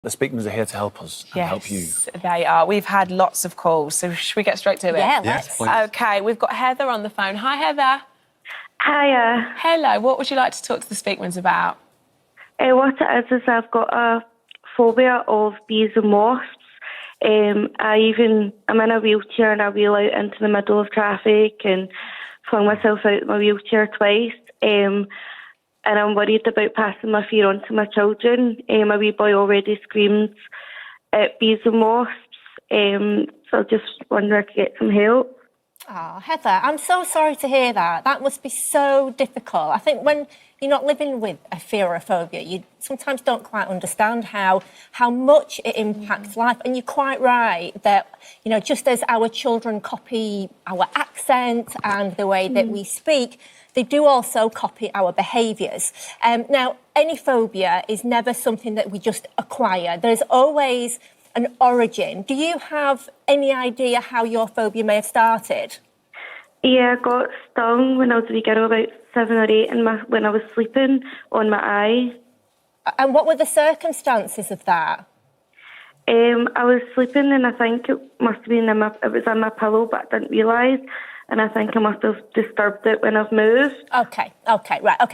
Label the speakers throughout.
Speaker 1: The Speakmans are here to help us and help you.
Speaker 2: Yes, they are. We've had lots of calls, so should we get straight to it?
Speaker 3: Yeah,
Speaker 1: Yes, please.
Speaker 2: OK, we've got Heather on the phone. Hi, Heather.
Speaker 4: Hiya.
Speaker 2: Hello, what would you like to talk to the Speakmans about?
Speaker 4: What it is I've got a phobia of bees and wasps. I'm in a wheelchair and I wheel out into the middle of traffic and flung myself out of my wheelchair twice. And I'm worried about passing my fear on to my children. My wee boy already screams at bees and wasps. So I just wonder if I could get some help.
Speaker 3: Oh, Heather, I'm so sorry to hear that. That must be so difficult. I think when you're not living with a fear or a phobia, you sometimes don't quite understand how much it impacts life. And you're quite right that, you know, just as our children copy our accent and the way that we speak, they do also copy our behaviours. Now, any phobia is never something that we just acquire. There's always an origin. Do you have any idea how your phobia may have started?
Speaker 4: Yeah, I got stung when I was a wee girl, about 7 or 8, when I was sleeping, on my eye.
Speaker 3: And what were the circumstances of that?
Speaker 4: I was sleeping and I think it must have been it was on my pillow, but I didn't realise. And I think I must have disturbed it when I've moved.
Speaker 3: OK.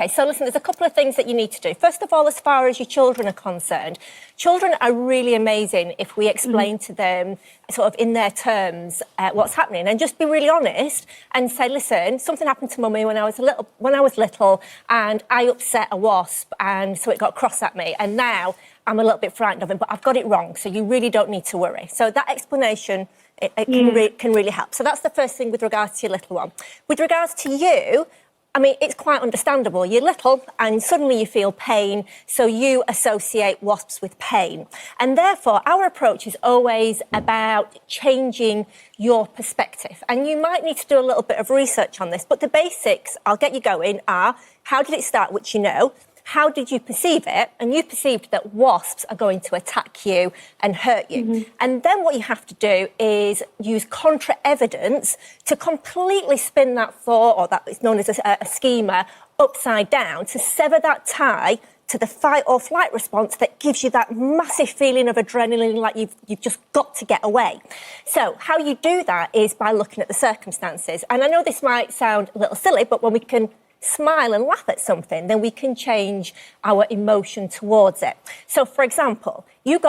Speaker 3: So listen, there's a couple of things that you need to do. First of all, as far as your children are concerned, children are really amazing if we explain to them sort of in their terms what's happening, and just be really honest and say, listen, something happened to mummy when I was little and I upset a wasp and so it got cross at me and now I'm a little bit frightened of him, but I've got it wrong, so you really don't need to worry. So that explanation can really help. So that's the first thing with regards to your little one. With regards to you, I mean, it's quite understandable. You're little and suddenly you feel pain, so you associate wasps with pain. And therefore, our approach is always about changing your perspective. And you might need to do a little bit of research on this, but the basics, I'll get you going, are how did it start, which you know, how did you perceive it? And you perceived that wasps are going to attack you and hurt you. And then what you have to do is use contra-evidence to completely spin that thought, or that is known as a schema, upside down, to sever that tie to the fight or flight response that gives you that massive feeling of adrenaline, like you've just got to get away. So how you do that is by looking at the circumstances. And I know this might sound a little silly, but when we can smile and laugh at something, then we can change our emotion towards it. So, for example, you've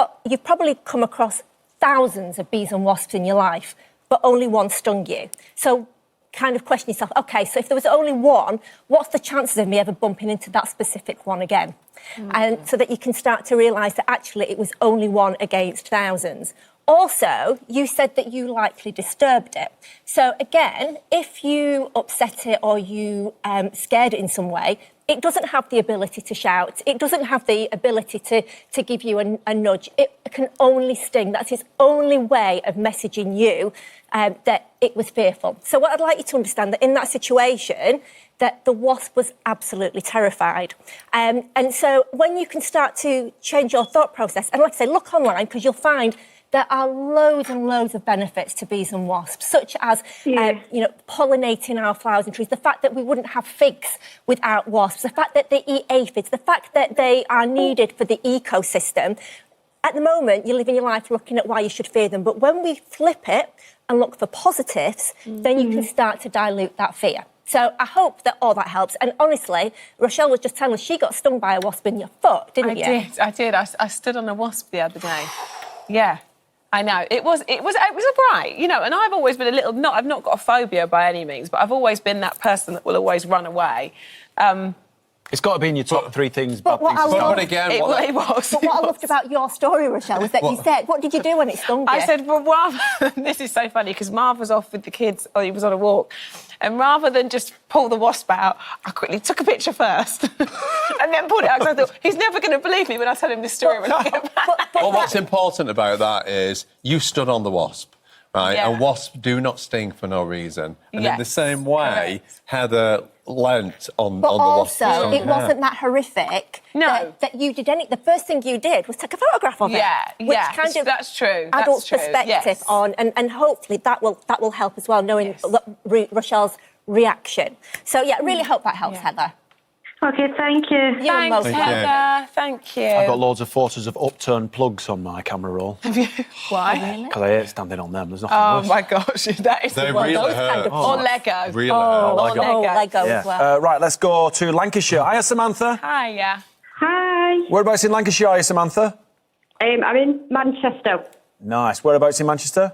Speaker 3: probably come across thousands of bees and wasps in your life, but only one stung you. So kind of question yourself, OK, so if there was only one, what's the chances of me ever bumping into that specific one again? And so that you can start to realise that actually it was only one against thousands. Also, you said that you likely disturbed it. So again, if you upset it or you scared it in some way, it doesn't have the ability to shout. It doesn't have the ability to give you a nudge. It can only sting. That's its only way of messaging you that it was fearful. So what I'd like you to understand that in that situation, that the wasp was absolutely terrified. And so when you can start to change your thought process, and like I say, look online, because you'll find there are loads and loads of benefits to bees and wasps, such as pollinating our flowers and trees, the fact that we wouldn't have figs without wasps, the fact that they eat aphids, the fact that they are needed for the ecosystem. At the moment, you're living your life looking at why you should fear them, but when we flip it and look for positives, then you can start to dilute that fear. So I hope that all that helps. And honestly, Rochelle was just telling us she got stung by a wasp in your foot, didn't you?
Speaker 2: I did. I stood on a wasp the other day. Yeah. I know it was a bright, you know, and I've always been I've not got a phobia by any means, but I've always been that person that will always run away.
Speaker 1: It's got to be in your top 3 things.
Speaker 3: But what I loved about your story, Rochelle, was that you said, what did you do when it stung you?
Speaker 2: I said, well, this is so funny, because Marv was off with the kids, or he was on a walk, and rather than just pull the wasp out, I quickly took a picture first and then pulled it out, because I thought, he's never going to believe me when I tell him this story when I get back.
Speaker 5: Well, what's important about that is you stood on the wasp, right?
Speaker 2: Yeah.
Speaker 5: And wasps do not sting for no reason. And in the same way, Heather leant on the wasp.
Speaker 3: But also, it wasn't that horrific that you did anything. The first thing you did was take a photograph of it. Which kind of
Speaker 2: that's true.
Speaker 3: Adult perspective on, and hopefully that will help as well, knowing Rochelle's reaction. So, yeah, I really hope that helps, Heather.
Speaker 4: Okay, thank you.
Speaker 3: You're
Speaker 2: Thanks,
Speaker 3: most welcome.
Speaker 2: Heather. Thank you.
Speaker 1: I've got loads of photos of upturned plugs on my camera roll.
Speaker 2: Why?
Speaker 1: Because I hate standing on them. There's nothing
Speaker 2: Oh
Speaker 1: worse.
Speaker 2: my gosh, that is
Speaker 5: They
Speaker 2: the one.
Speaker 5: really
Speaker 3: those
Speaker 5: hurt.
Speaker 3: kind of
Speaker 2: Or Lego.
Speaker 5: Really
Speaker 3: Oh,
Speaker 5: hurt.
Speaker 3: Lego
Speaker 1: Yeah.
Speaker 3: as well.
Speaker 1: Right, let's go to Lancashire. Hiya, Samantha.
Speaker 2: Hi, yeah.
Speaker 4: Hi.
Speaker 1: Whereabouts in Lancashire are you, Samantha?
Speaker 6: I'm in Manchester,
Speaker 1: Nice. Whereabouts in Manchester?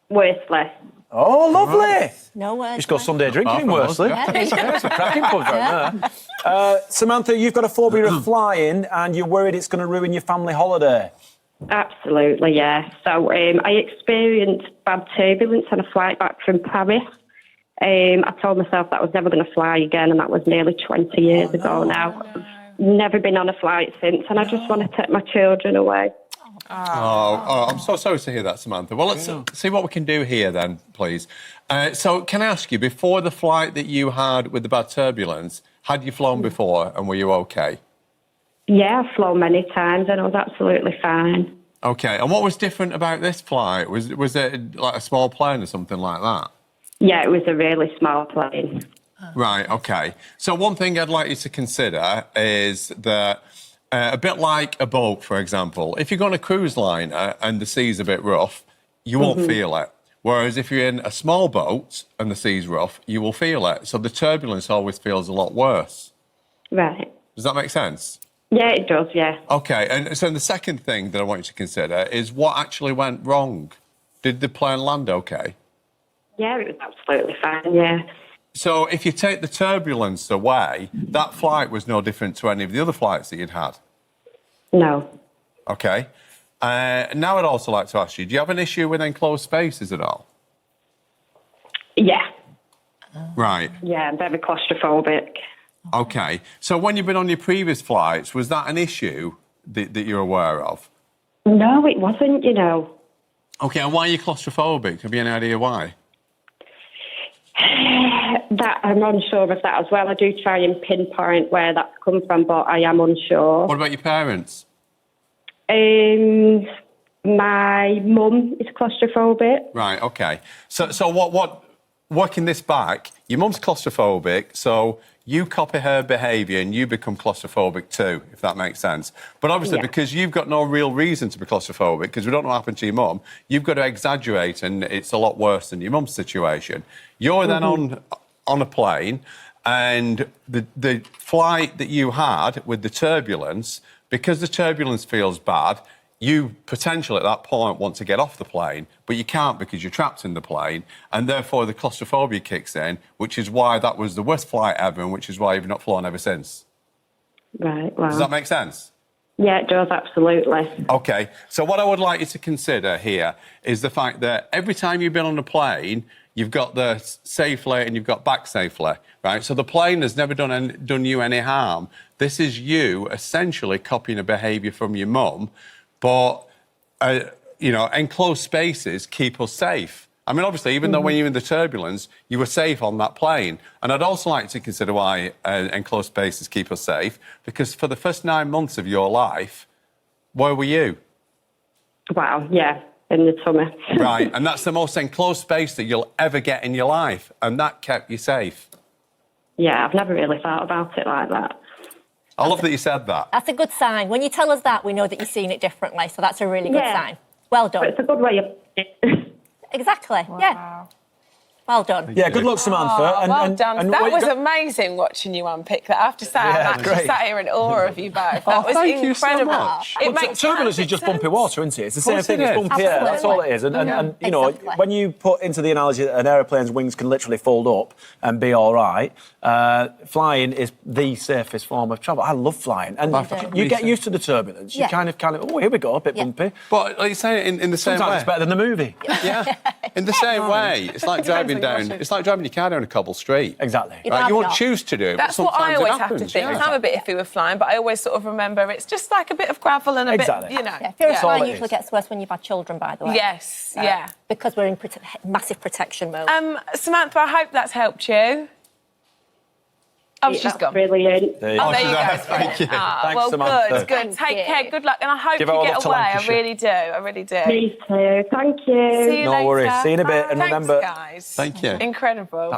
Speaker 6: Worsley.
Speaker 1: Oh, lovely.
Speaker 3: No words.
Speaker 1: Just go Sunday drinking in
Speaker 5: from us,
Speaker 1: Worsley.
Speaker 5: yeah.
Speaker 1: Yeah, some cracking pubs right there. Samantha, you've got a phobia of flying and you're worried it's going to ruin your family holiday.
Speaker 6: Absolutely, yeah. So I experienced bad turbulence on a flight back from Paris. I told myself that I was never going to fly again, and that was nearly 20 years ago now. I've never been on a flight since, and I just want to take my children away.
Speaker 5: Oh, I'm so sorry to hear that, Samantha. Well, let's see what we can do here then, please. So can I ask you, before the flight that you had with the bad turbulence, had you flown before and were you okay?
Speaker 6: Yeah, I've flown many times, and I was absolutely fine.
Speaker 5: Okay, and what was different about this flight? Was it like a small plane or something like that?
Speaker 6: Yeah, it was a really small plane.
Speaker 5: Right, okay. So one thing I'd like you to consider is that a bit like a boat, for example, if you're on a cruise liner and the sea's a bit rough, you won't feel it. Whereas if you're in a small boat and the sea's rough, you will feel it. So the turbulence always feels a lot worse.
Speaker 6: Right.
Speaker 5: Does that make sense?
Speaker 6: Yeah, it does, yeah.
Speaker 5: Okay, and so the second thing that I want you to consider is what actually went wrong. Did the plane land okay?
Speaker 6: Yeah, it was absolutely fine, yeah.
Speaker 5: So if you take the turbulence away, that flight was no different to any of the other flights that you'd had.
Speaker 6: No.
Speaker 5: Okay. Now I'd also like to ask you, do you have an issue with enclosed spaces at all?
Speaker 6: Yeah.
Speaker 5: Right.
Speaker 6: Yeah, I'm very claustrophobic.
Speaker 5: Okay. So when you've been on your previous flights, was that an issue that you're aware of?
Speaker 6: No, it wasn't, you know.
Speaker 5: Okay, and why are you claustrophobic? Have you any idea why?
Speaker 6: That I'm unsure of that as well. I do try and pinpoint where that's come from, but I am unsure.
Speaker 5: What about your parents?
Speaker 6: My mum is claustrophobic.
Speaker 5: Right, okay. So what working this back, your mum's claustrophobic, so you copy her behaviour and you become claustrophobic too, if that makes sense. But obviously,
Speaker 6: Yeah.
Speaker 5: because you've got no real reason to be claustrophobic, because we don't know what happened to your mum, you've got to exaggerate, and it's a lot worse than your mum's situation. You're then on a plane, and the flight that you had with the turbulence, because the turbulence feels bad, you potentially at that point want to get off the plane, but you can't because you're trapped in the plane, and therefore the claustrophobia kicks in, which is why that was the worst flight ever, and which is why you've not flown ever since.
Speaker 6: Right, well.
Speaker 5: Does that make sense?
Speaker 6: Yeah, it does, absolutely.
Speaker 5: Okay, so what I would like you to consider here is the fact that every time you've been on a plane, you've got the safely and you've got back safely, right? So the plane has never done you any harm. This is you essentially copying a behaviour from your mum, but, enclosed spaces keep us safe. I mean, obviously, even though when you're in the turbulence, you were safe on that plane. And I'd also like to consider why enclosed spaces keep us safe, because for the first 9 months of your life, where were you?
Speaker 6: Wow, yeah, in the tummy.
Speaker 5: Right, and that's the most enclosed space that you'll ever get in your life, and that kept you safe.
Speaker 6: Yeah, I've never really thought about it like that.
Speaker 5: I love that you said that.
Speaker 3: That's a good sign. When you tell us that, we know that you're seeing it differently. So that's a really good sign. Well done.
Speaker 6: But it's a good way of...
Speaker 3: Exactly.
Speaker 2: Wow.
Speaker 3: Yeah. Well done.
Speaker 1: Yeah, good luck, Samantha.
Speaker 2: Oh, well done. That
Speaker 1: what you
Speaker 2: was
Speaker 1: got-
Speaker 2: amazing watching you unpick that. I have to say, I'm
Speaker 1: Yeah,
Speaker 2: actually
Speaker 1: great.
Speaker 2: sat here in awe of you both. That was
Speaker 5: thank you so
Speaker 2: incredible.
Speaker 5: much.
Speaker 2: It
Speaker 1: Well,
Speaker 2: makes
Speaker 1: turbulence is
Speaker 2: perfect
Speaker 1: just bumpy
Speaker 2: sense.
Speaker 1: water, isn't it? It's the same
Speaker 5: course
Speaker 1: thing.
Speaker 5: it
Speaker 1: It's
Speaker 5: is.
Speaker 1: bumpy air. That's all it is. And
Speaker 3: Exactly.
Speaker 1: when you put into the analogy that an aeroplane's wings can literally fold up and be all right, flying is the safest form of travel. I love flying, and you get used to the turbulence. You
Speaker 3: Yeah.
Speaker 1: kind of, oh, here we go, a bit
Speaker 3: Yeah.
Speaker 1: bumpy.
Speaker 5: But like you say, in the same
Speaker 1: Sometimes
Speaker 5: way.
Speaker 1: it's better than the movie.
Speaker 5: Yeah, in the same way. It's like driving down. It's like driving your car down a cobble street.
Speaker 1: Exactly.
Speaker 5: Right? You won't
Speaker 3: not.
Speaker 5: choose to do it.
Speaker 2: That's
Speaker 5: but
Speaker 2: what I
Speaker 5: sometimes
Speaker 2: always
Speaker 5: it
Speaker 2: have to
Speaker 5: happens,
Speaker 2: think.
Speaker 5: yeah.
Speaker 2: I'm a bit iffy with flying, but I always sort of remember it's just like a bit of gravel and a
Speaker 1: Exactly.
Speaker 2: bit,
Speaker 3: Yeah, fear of
Speaker 1: all
Speaker 3: flying
Speaker 1: it
Speaker 3: usually
Speaker 1: is.
Speaker 3: gets worse when you've had children, by the way.
Speaker 2: Yes, yeah.
Speaker 3: Because we're in massive protection mode.
Speaker 2: Samantha, I hope that's helped you. Oh, she's
Speaker 6: That's
Speaker 2: gone.
Speaker 6: brilliant.
Speaker 1: There you
Speaker 2: Oh,
Speaker 1: go.
Speaker 2: there you go.
Speaker 5: Thank you.
Speaker 2: Ah,
Speaker 1: Thanks, Samantha.
Speaker 2: good, good.
Speaker 3: Thank
Speaker 2: Take
Speaker 3: you.
Speaker 2: care, good luck, and I hope
Speaker 1: Give
Speaker 2: you
Speaker 1: our
Speaker 2: get
Speaker 1: love to
Speaker 2: away. I
Speaker 1: Lancashire.
Speaker 2: really do. I really do.
Speaker 6: Me too. Thank you.
Speaker 2: See you
Speaker 1: No
Speaker 2: later.
Speaker 1: worries. See you in a bit, and
Speaker 2: Thanks,
Speaker 1: remember-
Speaker 2: guys.
Speaker 5: Thank you.
Speaker 2: Incredible.